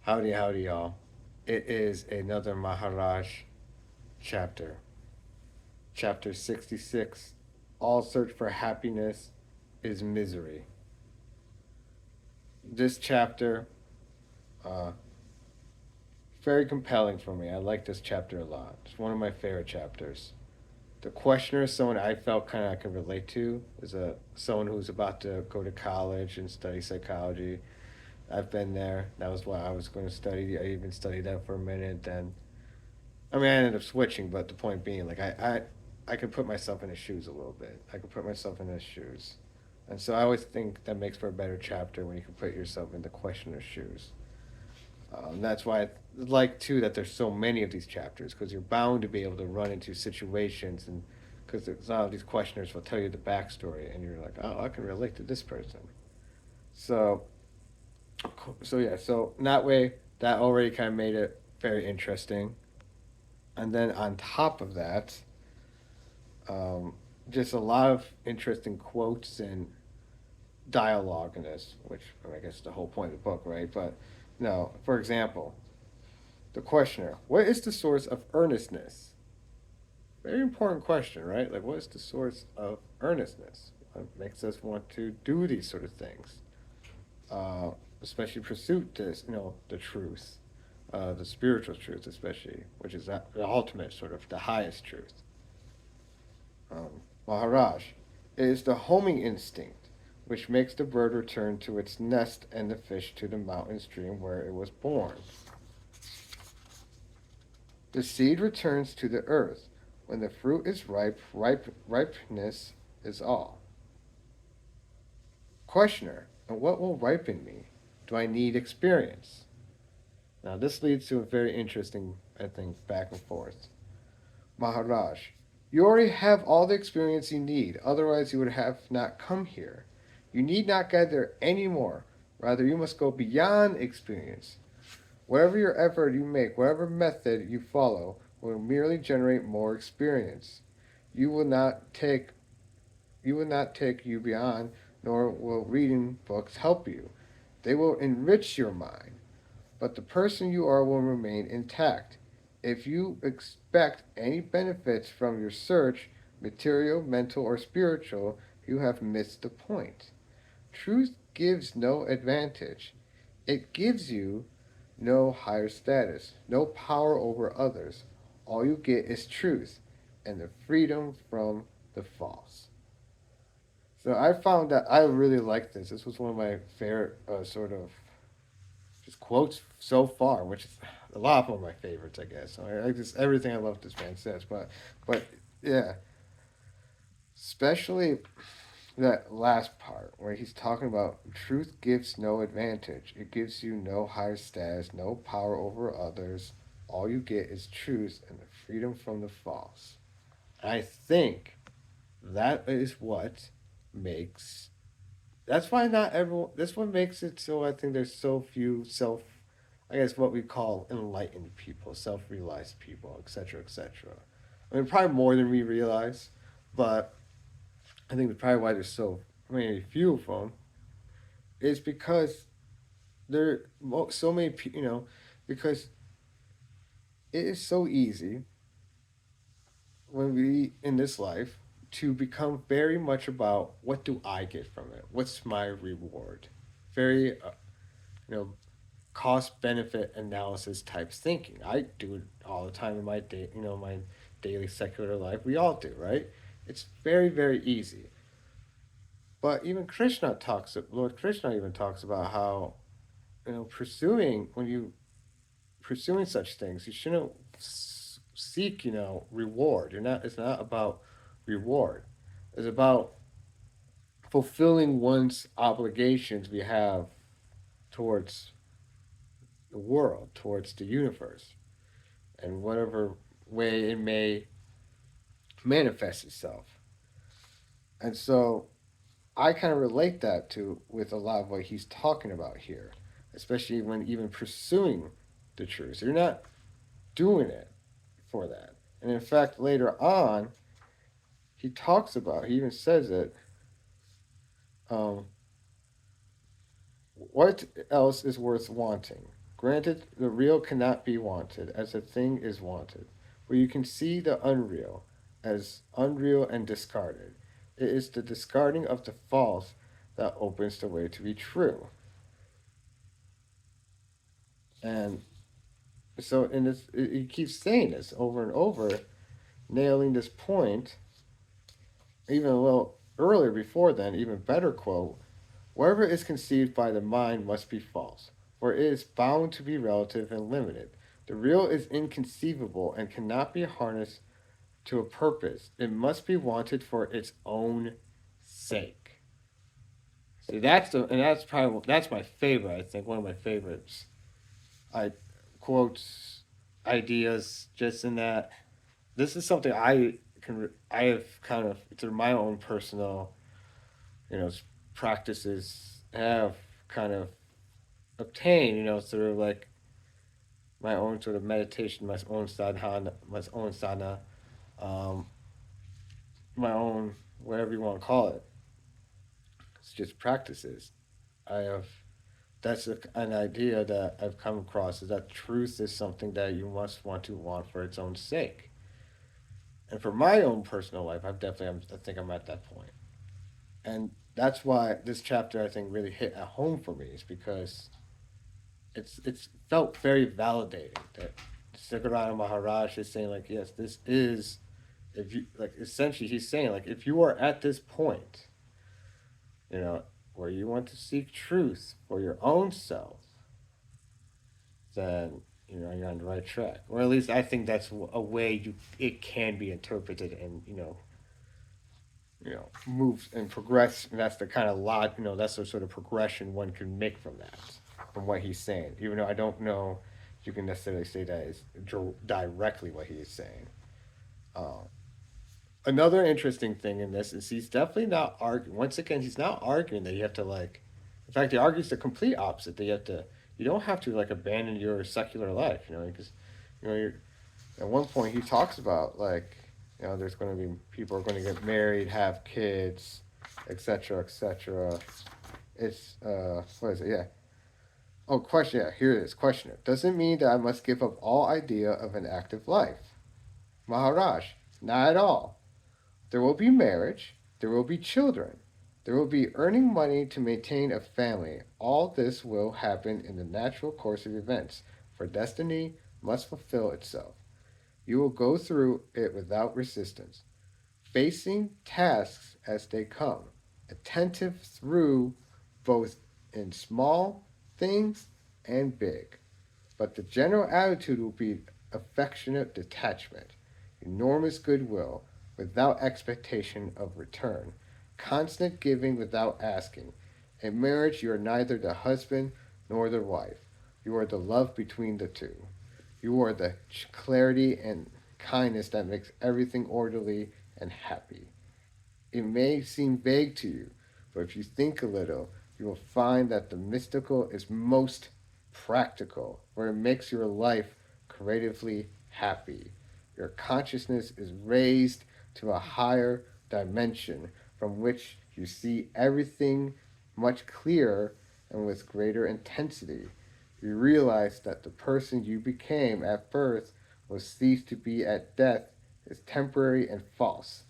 Howdy, howdy, y'all. It is another Maharaj chapter. Chapter 66. All search for happiness is misery. This chapter, uh, very compelling for me. I like this chapter a lot. It's one of my favorite chapters. The questioner is someone I felt kind of I could relate to. Is someone who's about to go to college and study psychology. I've been there. That was what I was going to study. I even studied that for a minute. Then I mean, I ended up switching, but the point being, like, I could put myself in his shoes a little bit. I could put myself in his shoes. And so I always think that makes for a better chapter when you can put yourself in the questioner's shoes. That's why I like, too, that there's so many of these chapters, because you're bound to be able to run into situations, and because a lot of these questioners will tell you the backstory, and you're like, oh, I can relate to this person. So, so that way, that already kind of made it very interesting. And then on top of that, um, just a lot of interesting quotes and dialogue in this, which I guess is the whole point of the book, right? But no, for example, the questioner, what is the source of earnestness? Very important question, right? Like, what is the source of earnestness? What makes us want to do these sort of things? Uh, Especially pursue this, the truth, the spiritual truth, especially, which is the ultimate sort of the highest truth. Maharaj, it is the homing instinct which makes the bird return to its nest and the fish to the mountain stream where it was born. The seed returns to the earth. When the fruit is ripeness is all. Questioner, and what will ripen me? Do I need experience? Now, this leads to a very interesting, I think, back and forth. Maharaj, you already have all the experience you need, otherwise, you would have not come here. You need not gather any more. Rather, you must go beyond experience. Whatever your effort you make, whatever method you follow, will merely generate more experience. You will not take you beyond, nor will reading books help you. They will enrich your mind, but the person you are will remain intact. If you expect any benefits from your search, material, mental, or spiritual, you have missed the point. Truth gives no advantage. It gives you no higher status, no power over others. All you get is truth and the freedom from the false. So I found that I really liked this. This was one of my favorite sort of just quotes so far, which is a lot of them are my favorites, I guess. So I just everything I love this man says, but yeah, especially that last part where he's talking about truth gives no advantage. It gives you no higher status, no power over others. All you get is truth and the freedom from the false. I think that is what makes. That's why not everyone. This one makes it so I think there's so few self. I guess what we call enlightened people, self-realized people, etc., etc. I mean, probably more than we realize, but I think that's probably why there's so many few of them is because there are so many because it is so easy when we in this life to become very much about what do I get from it, what's my reward, very you know cost benefit analysis type thinking. I do it all the time in my day, my daily secular life. We all do, right? It's very very easy. But even Lord Krishna even talks about how pursuing when you pursuing such things, you shouldn't seek reward. You're not. It's not about reward. It's about fulfilling one's obligations we have towards the world, towards the universe, and whatever way it may manifest itself. And so I kind of relate that to with a lot of what he's talking about here, especially when even pursuing the truth. You're not doing it for that. And in fact, later on, he even says it, um, what else is worth wanting? Granted, the real cannot be wanted, as a thing is wanted, where you can see the unreal as unreal and discarded. It is the discarding of the false that opens the way to be true. And so, in this, he keeps saying this over and over, nailing this point. Even a little earlier before then, even better quote: whatever is conceived by the mind must be false, for it is bound to be relative and limited. The real is inconceivable and cannot be harnessed to a purpose. It must be wanted for its own sake. See, that's probably that's my favorite. I think one of my favorites. I quotes ideas just in that this is something I have kind of through my own personal you know practices have kind of obtained through like my own sort of meditation, my own sadhana, um, my own whatever you want to call it. It's just practices. I have that's an idea that I've come across is that truth is something that you must want to want for its own sake. And for my own personal life, I think I'm at that point. And that's why this chapter I think really hit at home for me is because it's felt very validating that Nisargadatta Maharaj is saying like yes this is if you like essentially he's saying like if you are at this point you know where you want to seek truth for your own self, then you're on the right track, or at least I think that's a way you it can be interpreted and move and progress, and that's the kind of lot that's the sort of progression one can make from that, from what he's saying, even though I don't know if you can necessarily say that is directly what he is saying. uh, Another interesting thing in this is he's definitely not arguing, once again he's not arguing that you have to like, in fact he argues the complete opposite, that you don't have to like abandon your secular life, because you're at one point he talks about like there's going to be people are going to get married, have kids, etc., etc. It's what is it? Yeah. Oh, question. Yeah, here it is. Question: it doesn't mean that I must give up all idea of an active life. Maharaj, not at all. There will be marriage. There will be children. There will be earning money to maintain a family. All this will happen in the natural course of events, for destiny must fulfill itself. You will go through it without resistance, facing tasks as they come, attentive through both in small things and big. But the general attitude will be affectionate detachment, enormous goodwill without expectation of return, constant giving without asking. In marriage, you are neither the husband nor the wife. You are the love between the two. You are the clarity and kindness that makes everything orderly and happy. It may seem vague to you, but if you think a little, you will find that the mystical is most practical, where it makes your life creatively happy. Your consciousness is raised to a higher dimension from which you see everything much clearer and with greater intensity. You realize that the person you became at birth will cease to be at death is temporary and false.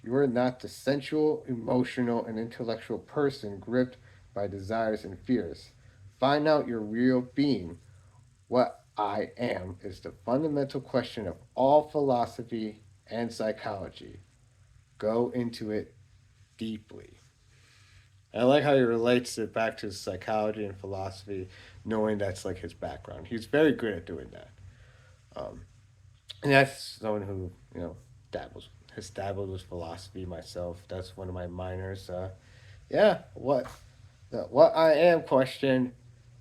You are not the sensual, emotional, and intellectual person gripped by desires and fears. Find out your real being. What I am is the fundamental question of all philosophy and psychology. Go into it deeply. I like how he relates it back to psychology and philosophy, knowing that's like his background. He's very good at doing that. Um, and that's someone who, dabbles has dabbled with philosophy myself. That's one of my minors. Yeah, what I am question,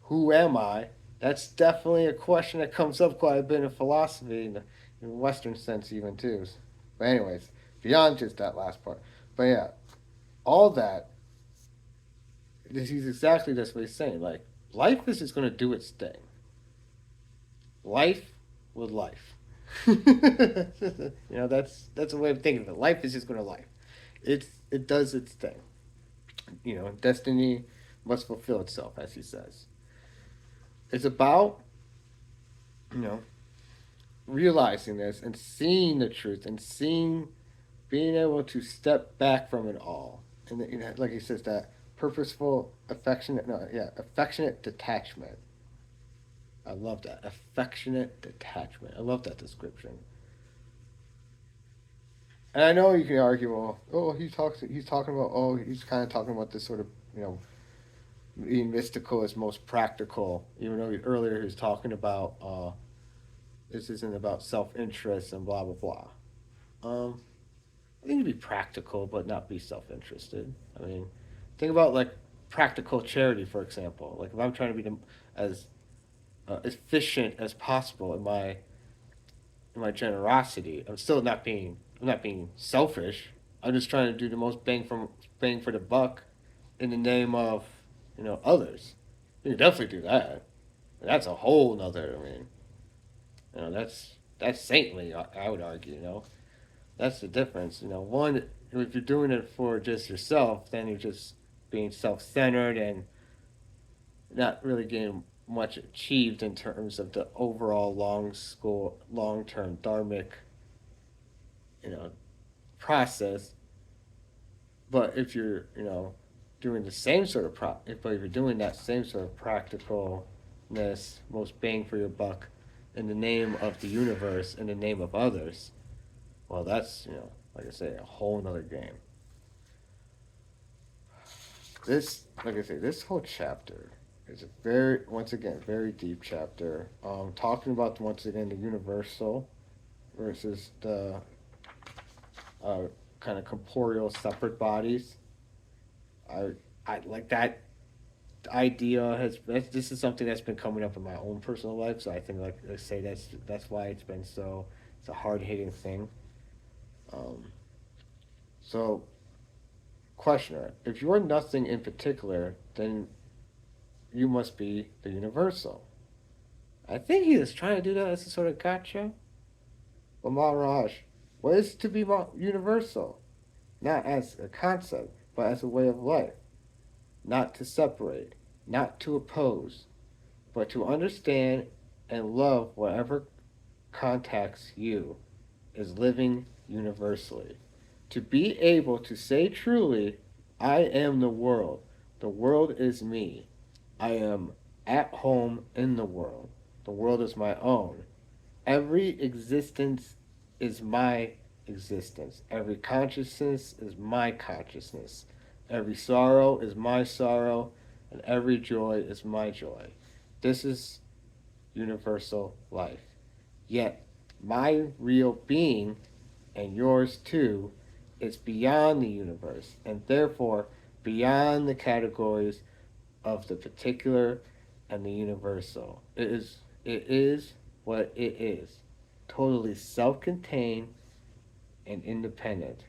who am I? That's definitely a question that comes up quite a bit in philosophy, in Western sense even too. But anyways, beyond just that last part. But yeah, all that, he's exactly this what he's saying. Like, life is just going to do its thing. Life with life. That's a way of thinking of it. Life is just going to life. It does its thing. Destiny must fulfill itself, as he says. It's about you know, realizing this and seeing the truth and seeing, being able to step back from it all. And, like he says, that purposeful, affectionate, no, yeah, affectionate detachment. I love that. Affectionate detachment. I love that description. And I know you can argue, well, oh, he's talking about, oh, he's kind of talking about this sort of, you know, being mystical is most practical. Even though earlier he was talking about, this isn't about self interest and blah blah blah. Um, I think it'd be practical, but not be self interested. I mean, think about like practical charity, for example. Like if I'm trying to be as efficient as possible in my generosity, I'm not being selfish. I'm just trying to do the most bang for the buck in the name of, others. You can definitely do that. That's a whole nother. I mean, that's saintly. I would argue. That's the difference. One, if you're doing it for just yourself, then you're just being self-centered and not really getting much achieved in terms of the overall long-term dharmic, you know, process. But if you're, doing the same sort of if you're doing that same sort of practicalness, most bang for your buck, in the name of the universe, in the name of others, well, that's, like I say, a whole nother game. This, like I say, this whole chapter is a very, once again, very deep chapter. Talking about once again the universal versus the uh, kind of corporeal separate bodies. I I like that idea this is something that's been coming up in my own personal life. So I think, like I say, that's why it's been so, it's a hard hitting thing. Um, so, questioner, if you're nothing in particular, then you must be the universal. I think he was trying to do that as a sort of gotcha. But Maharaj, what is to be universal? Not as a concept, but as a way of life. Not to separate, not to oppose, but to understand and love whatever contacts you is living universally. To be able to say truly, I am the world is me, I am at home in the world is my own. Every existence is my existence. Every consciousness is my consciousness. Every sorrow is my sorrow, and every joy is my joy. This is universal life. Yet, my real being, and yours too, is beyond the universe, and therefore beyond the categories of the particular and the universal. It is what it is, totally self-contained and independent.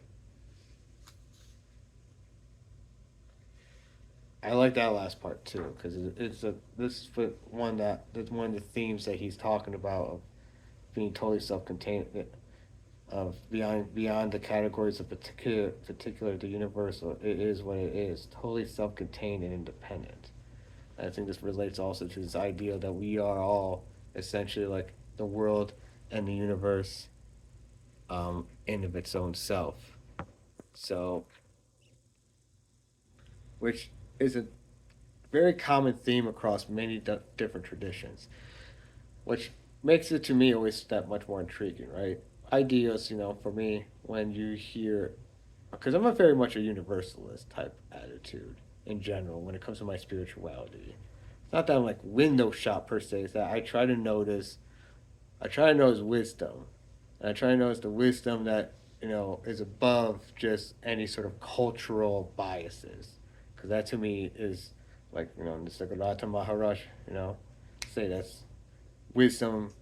I like that last part too, because this is that's one of the themes that he's talking about, of being totally self-contained, of beyond the categories of particular the universal. It is what it is, totally self-contained and independent. And I think this relates also to this idea that we are all essentially like the world and the universe, in of its own self. So, which is a very common theme across many different traditions, which makes it to me always that much more intriguing, right? Ideas, for me, when you hear, because I'm a very much a universalist type attitude in general when it comes to my spirituality. It's not that I'm like window shop per se, it's that I try to notice wisdom. And I try to notice the wisdom that, is above just any sort of cultural biases. Because that to me is like, Nisargadatta Maharaj, say that's wisdom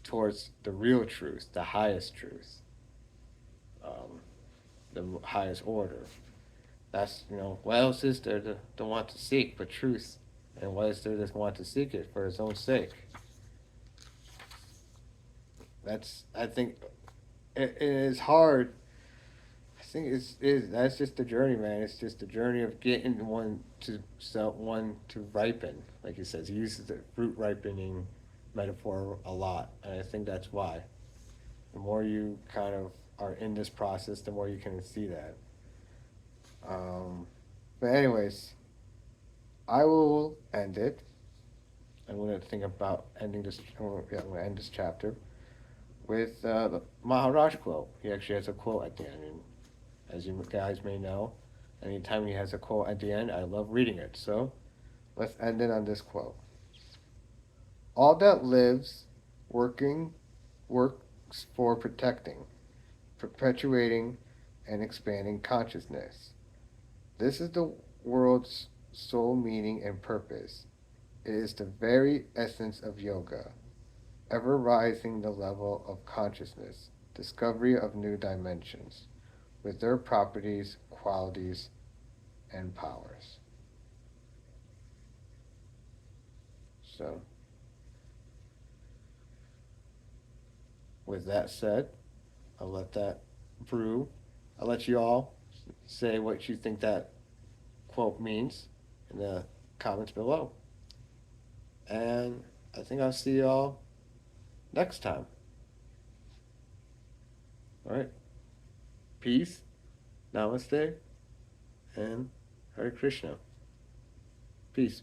towards the real truth, the highest truth, um, the highest order. That's, what else is there to want to seek but truth? And what is there to want to seek it for its own sake? I think it is hard. I think that's just the journey, man. It's just the journey of getting one to ripen. Like he says, he uses the fruit ripening metaphor a lot, and I think that's why. The more you kind of are in this process, the more you can see that. Um, but anyways, I will end it. I'm going to think about ending this. Yeah, I'm going to end this chapter with the Maharaj quote. He actually has a quote at the end, and as you guys may know, anytime he has a quote at the end, I love reading it. So let's end it on this quote. All that lives, working, works for protecting, perpetuating, and expanding consciousness. This is the world's sole meaning and purpose. It is the very essence of yoga, ever rising the level of consciousness, discovery of new dimensions, with their properties, qualities, and powers. So, with that said, I'll let that brew. I'll let you all say what you think that quote means in the comments below. And I think I'll see y'all next time. All right. Peace, namaste, and Hare Krishna. Peace.